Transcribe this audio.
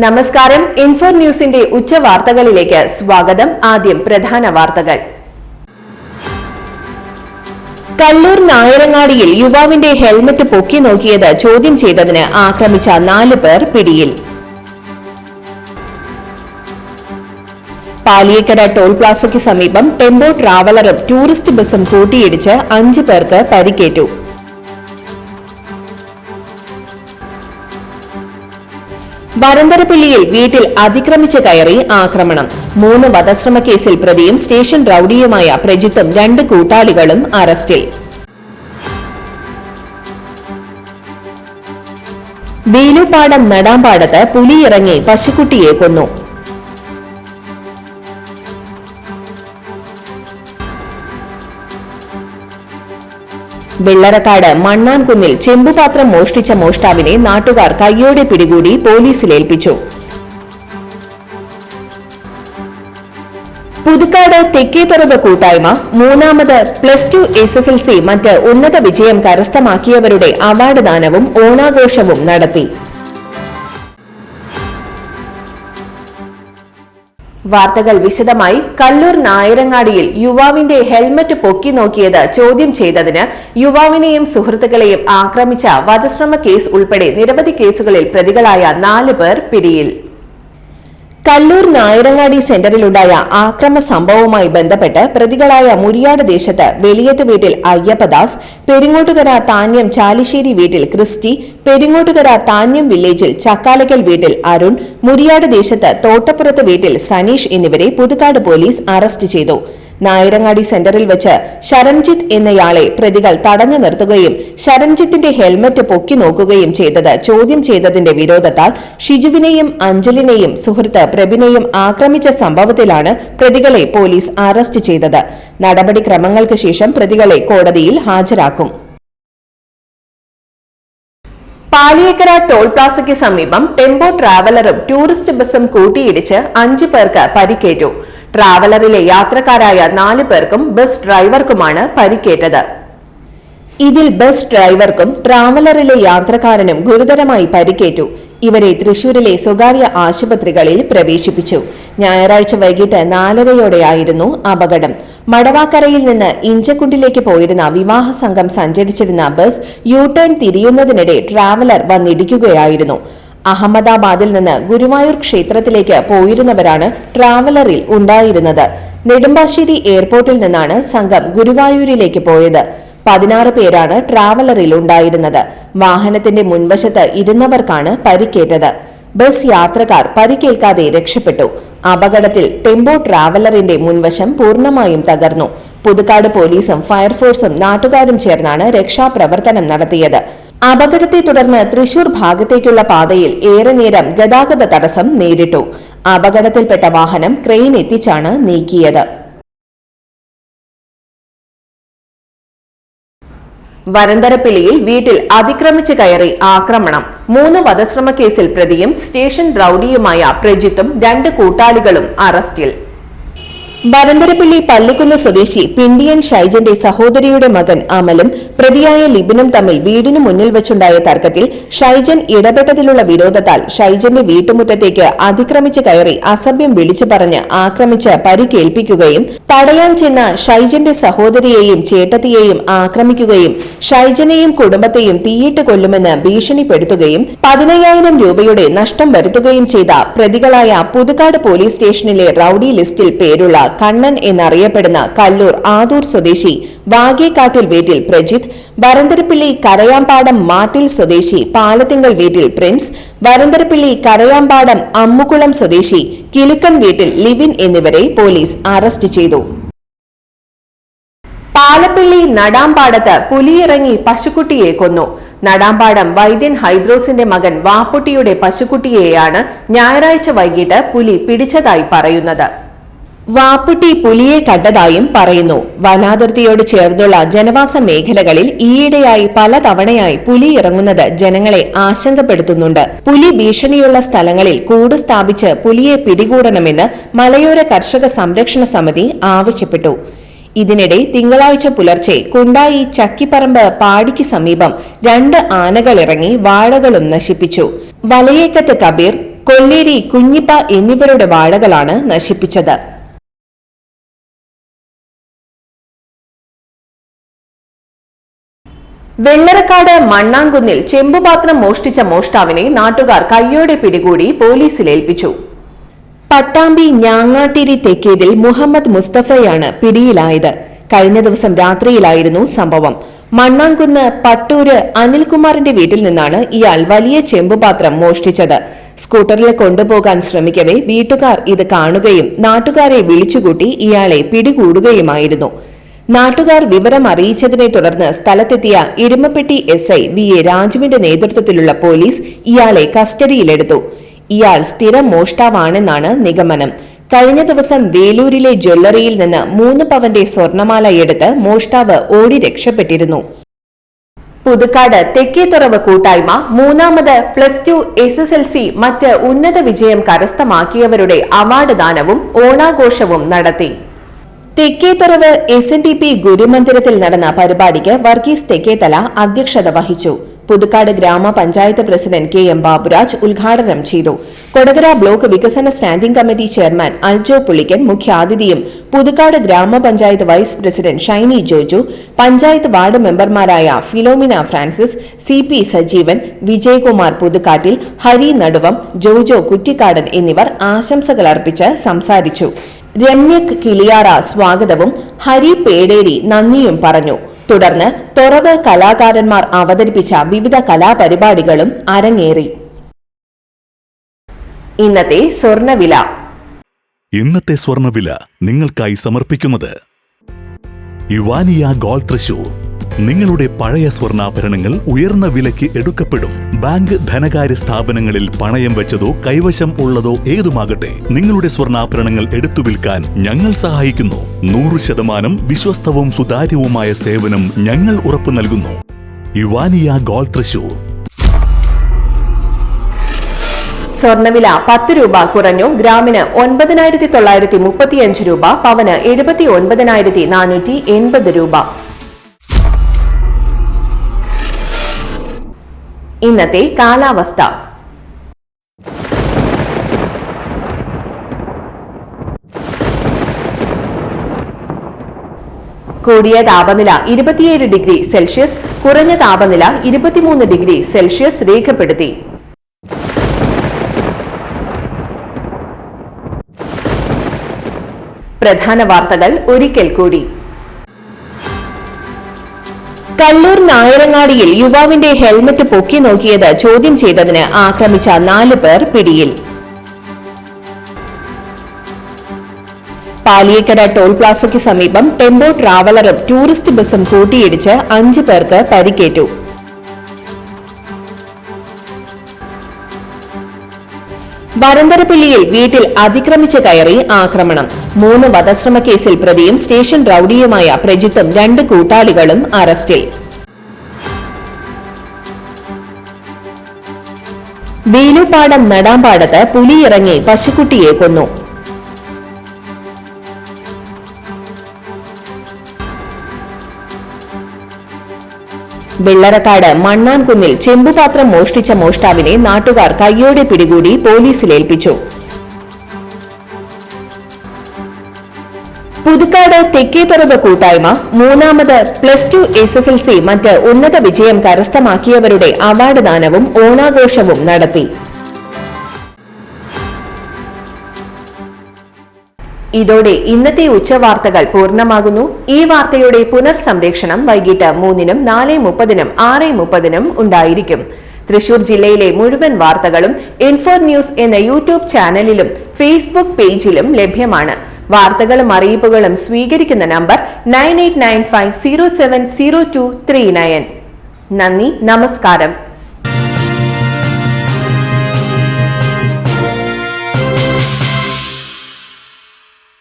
നമസ്കാരം. ഇൻഫോ ന്യൂസിന്റെ ഉച്ചവാർത്തകളിലേക്ക് സ്വാഗതം. ആദ്യം പ്രധാന വാർത്തകൾ. കല്ലൂർ നായരങ്ങാടിയിൽ യുവാവിന്റെ ഹെൽമറ്റ് പൊക്കി നോക്കിയത് ചോദ്യം ചെയ്തതിന് ആക്രമിച്ച 4 പേർ പിടിയിൽ. പാലിയേക്കര ടോൾ പ്ലാസയ്ക്ക് സമീപം ടെമ്പോ ട്രാവലറും ടൂറിസ്റ്റ് ബസും കൂട്ടിയിടിച്ച് 5 പേർക്ക് പരിക്കേറ്റു. വരന്തരപ്പള്ളിയിൽ വീട്ടിൽ അതിക്രമിച്ച് കയറി ആക്രമണം. 3 വധശ്രമ കേസിൽ പ്രതിയും സ്റ്റേഷൻ റൌഡിയുമായ പ്രജിത്തും 2 കൂട്ടാളികളും അറസ്റ്റിൽ. വേലുപാടം നടാമ്പാടത്ത് പുലിയിറങ്ങി പശുക്കുട്ടിയെ കൊന്നു. വെള്ളറക്കാട് മണ്ണാൻകുന്നിൽ ചെമ്പുപാത്രം മോഷ്ടിച്ച മോഷ്ടാവിനെ നാട്ടുകാർ കയ്യോടെ പിടികൂടി പോലീസിലേൽപ്പിച്ചു. പുതുക്കാട് തെക്കേത്തുറവ് കൂട്ടായ്മ 3ാമത് +2 SSLC മറ്റ് ഉന്നത വിജയം കരസ്ഥമാക്കിയവരുടെ അവാർഡ് ദാനവും ഓണാഘോഷവും നടത്തി. വാർത്തകൾ വിശദമായി. കല്ലൂർ നായരങ്ങാടിയിൽ യുവാവിന്റെ ഹെൽമറ്റ് പൊക്കി നോക്കിയത് ചോദ്യം ചെയ്തതിന് യുവാവിനെയും സുഹൃത്തുക്കളെയും ആക്രമിച്ച വധശ്രമ കേസ് ഉൾപ്പെടെ നിരവധി കേസുകളിൽ പ്രതികളായ 4 പേർ പിടിയിൽ. കല്ലൂർ നായരങ്ങാടി സെന്ററിലുണ്ടായ ആക്രമ സംഭവവുമായി ബന്ധപ്പെട്ട് പ്രതികളായ മുരിയാട് ദേശത്ത് വെളിയത്ത് വീട്ടിൽ അയ്യപ്പദാസ്, പെരിങ്ങോട്ടുകര താന്യം ചാലിശ്ശേരി വീട്ടിൽ ക്രിസ്റ്റി, പെരിങ്ങോട്ടുകര താന്യം വില്ലേജിൽ ചക്കാലക്കൽ വീട്ടിൽ അരുൺ, മുരിയാട് ദേശത്ത് തോട്ടപ്പുറത്ത് വീട്ടിൽ സനീഷ് എന്നിവരെ പുതുക്കാട് പോലീസ് അറസ്റ്റ് ചെയ്തു. നായരങ്ങാടി സെന്ററിൽ വെച്ച് ശരൺജിത്ത് എന്നയാളെ പ്രതികൾ തടഞ്ഞു നിർത്തുകയും ശരൺജിത്തിന്റെ ഹെൽമറ്റ് പൊക്കി നോക്കുകയും ചെയ്തത് ചോദ്യം ചെയ്തതിന്റെ വിരോധത്താൽ ഷിജുവിനെയും അഞ്ജലിനെയും സുഹൃത്ത് പ്രഭിനെയും ആക്രമിച്ച സംഭവത്തിലാണ് പ്രതികളെ പോലീസ് അറസ്റ്റ് ചെയ്തത്. നടപടിക്രമങ്ങൾക്ക് ശേഷം പ്രതികളെ കോടതിയിൽ ഹാജരാക്കും. പാലിയേക്കര ടോൾ പ്ലാസയ്ക്ക് സമീപം ടെമ്പോ ട്രാവലറും ടൂറിസ്റ്റ് ബസും കൂട്ടിയിടിച്ച് 5 പേർക്ക് പരിക്കേറ്റു. ട്രാവലറിലെ യാത്രക്കാരായ 4 പേർക്കും ബസ് ഡ്രൈവർക്കുമാണ് പരിക്കേറ്റത്. ഇതിൽ ബസ് ഡ്രൈവർക്കും ട്രാവലറിലെ യാത്രക്കാരനും ഗുരുതരമായി പരിക്കേറ്റു. ഇവരെ തൃശൂരിലെ സ്വകാര്യ ആശുപത്രികളിൽ പ്രവേശിപ്പിച്ചു. ഞായറാഴ്ച വൈകിട്ട് 4:30യോടെയായിരുന്നു അപകടം. മടവാക്കരയിൽ നിന്ന് ഇഞ്ചക്കുണ്ടിലേക്ക് പോയിരുന്ന വിവാഹ സംഘം സഞ്ചരിച്ചിരുന്ന ബസ് യു-ടേൺ തിരിയുന്നതിനിടെ ട്രാവലർ വന്നിടിക്കുകയായിരുന്നു. അഹമ്മദാബാദിൽ നിന്ന് ഗുരുവായൂർ ക്ഷേത്രത്തിലേക്ക് പോയിരുന്നവരാണ് ട്രാവലറിൽ ഉണ്ടായിരുന്നത്. നെടുമ്പാശ്ശേരി എയർപോർട്ടിൽ നിന്നാണ് സംഘം ഗുരുവായൂരിലേക്ക് പോയത്. 16 പേരാണ് ട്രാവലറിൽ ഉണ്ടായിരുന്നത്. വാഹനത്തിന്റെ മുൻവശത്ത് ഇരുന്നവർക്കാണ് പരിക്കേറ്റത്. ബസ് യാത്രക്കാർ പരിക്കേൽക്കാതെ രക്ഷപ്പെട്ടു. അപകടത്തിൽ ടെമ്പോ ട്രാവലറിന്റെ മുൻവശം പൂർണ്ണമായും തകർന്നു. പുതുക്കാട് പോലീസും ഫയർഫോഴ്സും നാട്ടുകാരും ചേർന്നാണ് രക്ഷാപ്രവർത്തനം നടത്തിയത്. അപകടത്തെ തുടർന്ന് തൃശൂർ ഭാഗത്തേക്കുള്ള പാതയിൽ ഏറെ നേരം ഗതാഗത തടസ്സം നേരിട്ടു. അപകടത്തിൽപ്പെട്ട വാഹനം ക്രെയിൻ എത്തിച്ചാണ് നീക്കിയത്. വരന്തരപ്പിള്ളിയിൽ വീട്ടിൽ അതിക്രമിച്ച് കയറി ആക്രമണം. 3 വധശ്രമ കേസിൽ പ്രതിയും സ്റ്റേഷൻ റൌഡിയുമായ പ്രജിത്തും 2 കൂട്ടാളികളും അറസ്റ്റിൽ. വരന്തരപ്പള്ളി പള്ളിക്കുന്ന് സ്വദേശി പിണ്ടിയൻ ഷൈജന്റെ സഹോദരിയുടെ മകൻ അമലും പ്രതിയായ ലിബിനും തമ്മിൽ വീടിനു മുന്നിൽ വെച്ചുണ്ടായ തർക്കത്തിൽ ഷൈജൻ ഇടപെട്ടതിലുള്ള വിരോധത്താൽ ഷൈജന്റെ വീട്ടുമുറ്റത്തേക്ക് അതിക്രമിച്ച് കയറി അസഭ്യം വിളിച്ചു പറഞ്ഞ് ആക്രമിച്ച് പരിക്കേൽപ്പിക്കുകയും തടയാൻ ചെന്ന ഷൈജന്റെ സഹോദരിയെയും ചേട്ടത്തിയെയും ആക്രമിക്കുകയും ഷൈജനെയും കുടുംബത്തെയും തീയിട്ട് കൊല്ലുമെന്ന് ഭീഷണിപ്പെടുത്തുകയും 15,000 രൂപയുടെ നഷ്ടം വരുത്തുകയും ചെയ്ത പ്രതികളായ പുതുക്കാട് പോലീസ് സ്റ്റേഷനിലെ റൌഡി ലിസ്റ്റിൽ പേരുള്ള കണ്ണൻ എന്നറിയപ്പെടുന്ന കല്ലൂർ ആദൂർ സ്വദേശി വാഗേക്കാട്ടിൽ വീട്ടിൽ പ്രജിത്ത്, വരന്തരപ്പിള്ളി കരയാമ്പാടം മാട്ടിൽ സ്വദേശി പാലത്തിങ്കൽ വീട്ടിൽ പ്രിൻസ്, വരന്തരപ്പിള്ളി കരയാമ്പാടം അമ്മുകുളം സ്വദേശി കിലുക്കൻ വീട്ടിൽ ലിവിൻ എന്നിവരെ പോലീസ് അറസ്റ്റ് ചെയ്തു. പാലപ്പിള്ളി നടാമ്പാടത്ത് പുലിയിറങ്ങി പശുക്കുട്ടിയെ കൊന്നു. നടാമ്പാടം വൈദ്യൻ ഹൈദ്രോസിന്റെ മകൻ വാപ്പുട്ടിയുടെ പശുക്കുട്ടിയെയാണ് ഞായറാഴ്ച വൈകിട്ട് പുലി പിടിച്ചതായി പറയുന്നത്. വാപ്പുട്ടി പുലിയെ കണ്ടതായും പറയുന്നു. വനാതിർത്തിയോട് ചേർന്നുള്ള ജനവാസ മേഖലകളിൽ ഈയിടെയായി പലതവണയായി പുലി ഇറങ്ങുന്നത് ജനങ്ങളെ ആശങ്കപ്പെടുത്തുന്നുണ്ട്. പുലി ഭീഷണിയുള്ള സ്ഥലങ്ങളിൽ കൂട് സ്ഥാപിച്ച് പുലിയെ പിടികൂടണമെന്ന് മലയോര കർഷക സംരക്ഷണ സമിതി ആവശ്യപ്പെട്ടു. ഇതിനിടെ തിങ്കളാഴ്ച പുലർച്ചെ കുണ്ടായി ചക്കിപ്പറമ്പ് പാടിക്ക് സമീപം 2 ആനകൾ ഇറങ്ങി വാഴകളും നശിപ്പിച്ചു. വലയേക്കത്ത് കബീർ, കൊല്ലേരി, കുഞ്ഞിപ്പ എന്നിവരുടെ വാഴകളാണ് നശിപ്പിച്ചത്. വെള്ളറക്കാട് മണ്ണാങ്കുന്നിൽ ചെമ്പുപാത്രം മോഷ്ടിച്ച മോഷ്ടാവിനെ നാട്ടുകാർ കയ്യോടെ പിടികൂടി പോലീസിൽ ഏൽപ്പിച്ചു. പട്ടാമ്പി ഞാങ്ങാട്ടിരി തെക്കേതിൽ മുഹമ്മദ് മുസ്തഫയാണ് പിടിയിലായത്. കഴിഞ്ഞ ദിവസം രാത്രിയിലായിരുന്നു സംഭവം. മണ്ണാങ്കുന്ന് പട്ടൂര് അനിൽകുമാറിന്റെ വീട്ടിൽ നിന്നാണ് ഇയാൾ വലിയ ചെമ്പുപാത്രം മോഷ്ടിച്ചത്. സ്കൂട്ടറിൽ കൊണ്ടുപോകാൻ ശ്രമിക്കവേ വീട്ടുകാർ ഇത് കാണുകയും നാട്ടുകാരെ വിളിച്ചുകൂട്ടി ഇയാളെ പിടികൂടുകയുമായിരുന്നു. നാട്ടുകാർ വിവരം അറിയിച്ചതിനെ തുടർന്ന് സ്ഥലത്തെത്തിയ ഇരുമപ്പെട്ടി SI VA രാജുവിന്റെ നേതൃത്വത്തിലുള്ള പോലീസ് ഇയാളെ കസ്റ്റഡിയിലെടുത്തു. ഇയാൾ സ്ഥിരം മോഷ്ടാവാണെന്നാണ് നിഗമനം. കഴിഞ്ഞ ദിവസം വേലൂരിലെ ജ്വല്ലറിയിൽ നിന്ന് 3 പവന്റെ സ്വർണമാല എടുത്ത് മോഷ്ടാവ് ഓടി രക്ഷപ്പെട്ടിരുന്നു. പുതുക്കാട് തെക്കേത്തുറവ് കൂട്ടായ്മ 3ാമത് +2 SSLC മറ്റ് ഉന്നത വിജയം കരസ്ഥമാക്കിയവരുടെ അവാർഡ് ദാനവും ഓണാഘോഷവും നടത്തി. തെക്കേത്തുറവ് SNDP ഗുരുമന്ദിരത്തിൽ നടന്ന പരിപാടിക്ക് വർഗീസ് തെക്കേത്തല അധ്യക്ഷത വഹിച്ചു. പുതുക്കാട് ഗ്രാമപഞ്ചായത്ത് പ്രസിഡന്റ് KM ബാബുരാജ് ഉദ്ഘാടനം ചെയ്തു. കൊടകര ബ്ലോക്ക് വികസന standing committee chairman Aljo Pulikkan മുഖ്യാതിഥിയും പുതുക്കാട് ഗ്രാമപഞ്ചായത്ത് vice president Shiny Joju, panchayat ward മെമ്പർമാരായ ഫിലോമിന ഫ്രാൻസിസ്, CP സജീവൻ, വിജയകുമാർ പുതുക്കാട്ടിൽ, ഹരി നടുവം, ജോജോ കുറ്റിക്കാടൻ എന്നിവർ ആശംസകൾ അർപ്പിച്ച് സംസാരിച്ചു. രമ്യക് കിളിയാറ സ്വാഗതവും ഹരി പേടേരി നന്ദിയും പറഞ്ഞു. തുടർന്ന് തുറവ് കലാകാരന്മാർ അവതരിപ്പിച്ച വിവിധ കലാപരിപാടികളും അരങ്ങേറി. ഇന്നത്തെ സ്വർണവില നിങ്ങൾക്കായി സമർപ്പിക്കുന്നത് ഇവാനിയ ഗോൾഡ് തൃശൂർ. നിങ്ങളുടെ പഴയ സ്വർണ്ണാഭരണങ്ങൾ ഉയർന്ന വിലയ്ക്ക് എടുക്കപ്പെടും. ബാങ്ക്, ധനകാര്യ സ്ഥാപനങ്ങളിൽ പണയം വെച്ചതോ കൈവശം ഉള്ളതോ ഏതുമാകട്ടെ, നിങ്ങളുടെ സ്വർണ്ണാഭരണങ്ങൾ എടുത്തു വിൽക്കാൻ ഞങ്ങൾ സഹായിക്കുന്നു. 100% വിശ്വസ്തവും സുതാര്യവുമായ സേവനം ഞങ്ങൾ ഉറപ്പു നൽകുന്നു. ഇവാനിയ ഗോൾഡ് തൃശൂർ. സ്വർണവില 10 രൂപ കുറഞ്ഞു. ഗ്രാമിന് 9,935 രൂപ, പവന് 79,480 രൂപ. ഇന്നത്തെ കാലാവസ്ഥ. കൂടിയ താപനില 27 ഡിഗ്രി സെൽഷ്യസ്, കുറഞ്ഞ താപനില 23 ഡിഗ്രി സെൽഷ്യസ് രേഖപ്പെടുത്തി. പ്രധാന വാർത്തകൾ ഒരിക്കൽ കൂടി. കല്ലൂർ നായരങ്ങാടിയിൽ യുവാവിന്റെ ഹെൽമറ്റ് പൊക്കി നോക്കിയത് ചോദ്യം ചെയ്തതിന് ആക്രമിച്ച 4 പേർ പിടിയിൽ. പാലിയേക്കര ടോൾ പ്ലാസയ്ക്ക് സമീപം ടെമ്പോ ട്രാവലറും ടൂറിസ്റ്റ് ബസും കൂട്ടിയിടിച്ച് 5 പേർക്ക് പരിക്കേറ്റു. വരന്തരപ്പിള്ളിയിൽ വീട്ടിൽ അതിക്രമിച്ച് കയറി ആക്രമണം. 3 വധശ്രമ കേസിൽ പ്രതിയും സ്റ്റേഷൻ റൌഡിയുമായ പ്രജിത്തും 2 കൂട്ടാളികളും അറസ്റ്റിൽ. വേലുപാടം നടാമ്പാടത്ത് പുലിയിറങ്ങി പശുക്കുട്ടിയെ കൊന്നു. വെള്ളറക്കാട് മണ്ണാൻകുന്നിൽ ചെമ്പുപാത്രം മോഷ്ടിച്ച മോഷ്ടാവിനെ നാട്ടുകാർ കയ്യോടെ പിടികൂടി പോലീസിലേൽപ്പിച്ചു. പുതുക്കാട് തെക്കേത്തുറവ് കൂട്ടായ്മ 3ാമത് +2 SSLC മറ്റ് ഉന്നത വിജയം കരസ്ഥമാക്കിയവരുടെ അവാർഡ് ദാനവും ഓണാഘോഷവും നടത്തി. ഇതോടെ ഇന്നത്തെ ഉച്ചവാർത്തകൾ പൂർണ്ണമാകുന്നു. ഈ വാർത്തയുടെ പുനർസംപ്രേഷണം വൈകിട്ട് 3-നും 4:30-നും 6:30-നും ഉണ്ടായിരിക്കും. തൃശൂർ ജില്ലയിലെ മുഴുവൻ വാർത്തകളും ഇൻഫോ ന്യൂസ് എന്ന യൂട്യൂബ് ചാനലിലും ഫേസ്ബുക്ക് പേജിലും ലഭ്യമാണ്. വാർത്തകളും അറിയിപ്പുകളും സ്വീകരിക്കുന്ന നമ്പർ 9895070239. നന്ദി, നമസ്കാരം.